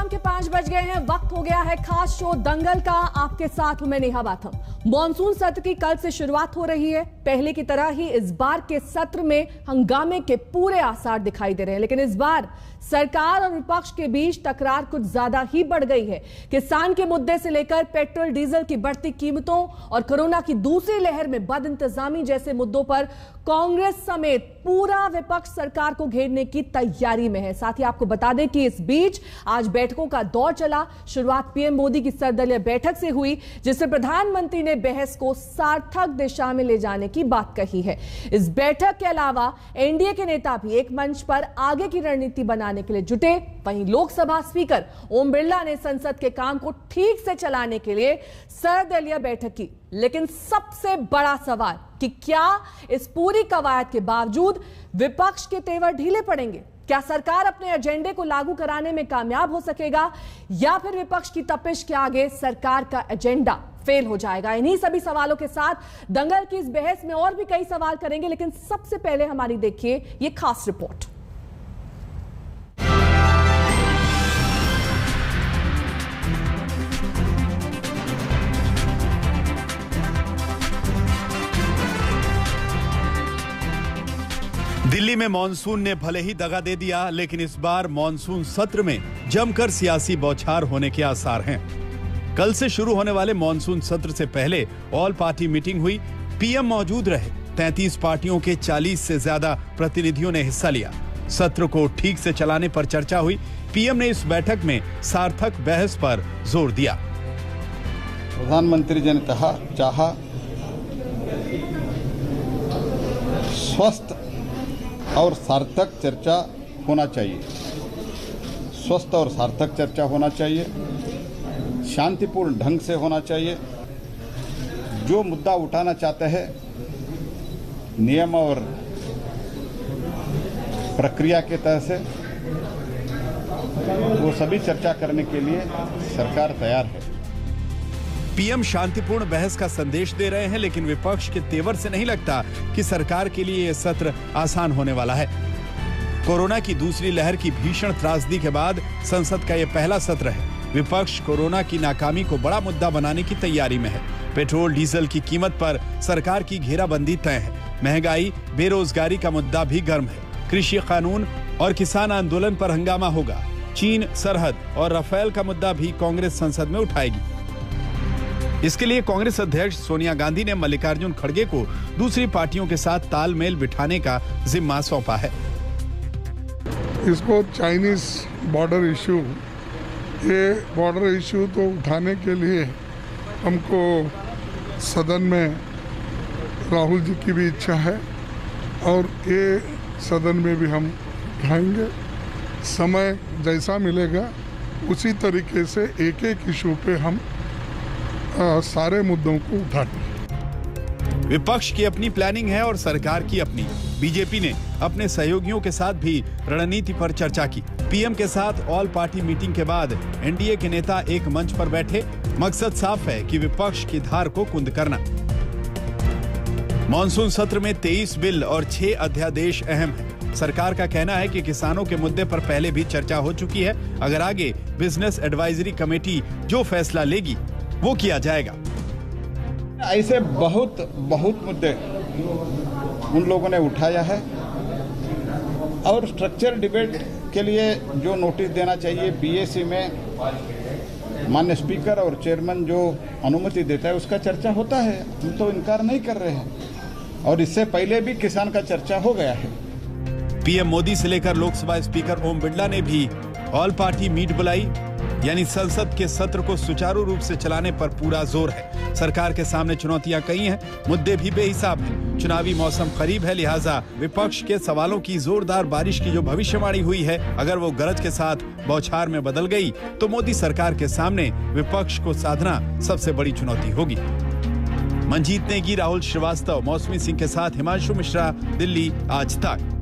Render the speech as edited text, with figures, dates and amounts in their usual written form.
शाम के 5 बज गए हैं। वक्त हो गया है खास शो दंगल का। आपके साथ मैं नेहा बाथम। मॉनसून सत्र की कल से शुरुआत हो रही है। पहले की तरह ही इस बार के सत्र में हंगामे के पूरे आसार दिखाई दे रहे हैं, लेकिन इस बार सरकार और विपक्ष के बीच तकरार कुछ ज्यादा ही बढ़ गई है। किसान के मुद्दे से लेकर पेट्रोल डीजल की बढ़ती कीमतों और कोरोना की दूसरी लहर में बदइंतजामी जैसे मुद्दों पर कांग्रेस समेत पूरा विपक्ष सरकार को घेरने की तैयारी में है। साथ ही आपको बता दें कि इस बीच आज बैठकों का दौर चला। शुरुआत पीएम मोदी की सर्वदलीय बैठक से हुई, जिससे प्रधानमंत्री ने बहस को सार्थक दिशा में ले जाने की बात कही है। इस बैठक के अलावा एनडीए के नेता भी एक मंच पर आगे की रणनीति बनाने के लिए जुटे। वहीं लोकसभा स्पीकर ओम बिरला ने संसद के काम को ठीक से चलाने के लिए सर्वदलीय बैठक की। लेकिन सबसे बड़ा सवाल कि क्या इस पूरी कवायद के बावजूद विपक्ष के तेवर ढीले पड़ेंगे? क्या सरकार अपने एजेंडे को लागू कराने में कामयाब हो सकेगा, या फिर विपक्ष की तपिश के आगे सरकार का एजेंडा फेल हो जाएगा? इन्हीं सभी सवालों के साथ दंगल की इस बहस में और भी कई सवाल करेंगे, लेकिन सबसे पहले हमारी देखिए ये खास रिपोर्ट। दिल्ली में मॉनसून ने भले ही दगा दे दिया, लेकिन इस बार मॉनसून सत्र में जमकर सियासी बौछार होने के आसार हैं। कल से शुरू होने वाले मॉनसून सत्र से पहले ऑल पार्टी मीटिंग हुई। पीएम मौजूद रहे। 33 पार्टियों के 40 से ज्यादा प्रतिनिधियों ने हिस्सा लिया। सत्र को ठीक से चलाने पर चर्चा हुई। पीएम ने इस बैठक में सार्थक बहस पर जोर दिया। प्रधानमंत्री जी ने चाहा स्वस्थ और सार्थक चर्चा होना चाहिए। स्वस्थ और सार्थक चर्चा होना चाहिए, शांतिपूर्ण ढंग से होना चाहिए। जो मुद्दा उठाना चाहते हैं नियम और प्रक्रिया के तहत से वो सभी चर्चा करने के लिए सरकार तैयार है। पीएम शांतिपूर्ण बहस का संदेश दे रहे हैं, लेकिन विपक्ष के तेवर से नहीं लगता कि सरकार के लिए यह सत्र आसान होने वाला है। कोरोना की दूसरी लहर की भीषण त्रासदी के बाद संसद का यह पहला सत्र है। विपक्ष कोरोना की नाकामी को बड़ा मुद्दा बनाने की तैयारी में है। पेट्रोल डीजल की कीमत पर सरकार की घेराबंदी तय है। महंगाई, बेरोजगारी का मुद्दा भी गर्म है। कृषि कानून और किसान आंदोलन पर हंगामा होगा। चीन सरहद और राफेल का मुद्दा भी कांग्रेस संसद में उठाएगी। इसके लिए कांग्रेस अध्यक्ष सोनिया गांधी ने मल्लिकार्जुन खड़गे को दूसरी पार्टियों के साथ तालमेल बिठाने का जिम्मा सौंपा है। इसको चाइनीज बॉर्डर इशू, ये बॉर्डर इशू तो उठाने के लिए हमको सदन में राहुल जी की भी इच्छा है और ये सदन में भी हम उठाएंगे। समय जैसा मिलेगा उसी तरीके से एक एक इशू पे हम सारे मुद्दों को उठाएंगे। विपक्ष की अपनी प्लानिंग है और सरकार की अपनी। बीजेपी ने अपने सहयोगियों के साथ भी रणनीति पर चर्चा की। पीएम के साथ ऑल पार्टी मीटिंग के बाद एनडीए के नेता एक मंच पर बैठे। मकसद साफ है कि विपक्ष की धार को कुंद करना। मॉनसून सत्र में 23 बिल और 6 अध्यादेश अहम है। सरकार का कहना है कि किसानों के मुद्दे पर पहले भी चर्चा हो चुकी है। अगर आगे बिजनेस एडवाइजरी कमेटी जो फैसला लेगी वो किया जाएगा। ऐसे बहुत मुद्दे उन लोगों ने उठाया है और स्ट्रक्चर डिबेट के लिए जो नोटिस देना चाहिए बीएसी में माननीय स्पीकर और चेयरमैन जो अनुमति देता है उसका चर्चा होता है। हम तो इनकार नहीं कर रहे हैं और इससे पहले भी किसान का चर्चा हो गया है। पीएम मोदी से लेकर लोकसभा स्पीकर ओम बिरला ने भी ऑल पार्टी मीट बुलाई, यानी संसद के सत्र को सुचारू रूप से चलाने पर पूरा जोर है। सरकार के सामने चुनौतियां कई हैं, मुद्दे भी बेहिसाब हैं। चुनावी मौसम करीब है, लिहाजा विपक्ष के सवालों की जोरदार बारिश की जो भविष्यवाणी हुई है, अगर वो गरज के साथ बौछार में बदल गई तो मोदी सरकार के सामने विपक्ष को साधना सबसे बड़ी चुनौती होगी। मंजीत नेगी, राहुल श्रीवास्तव, मौसमी सिंह के साथ हिमांशु मिश्रा, दिल्ली आज तक।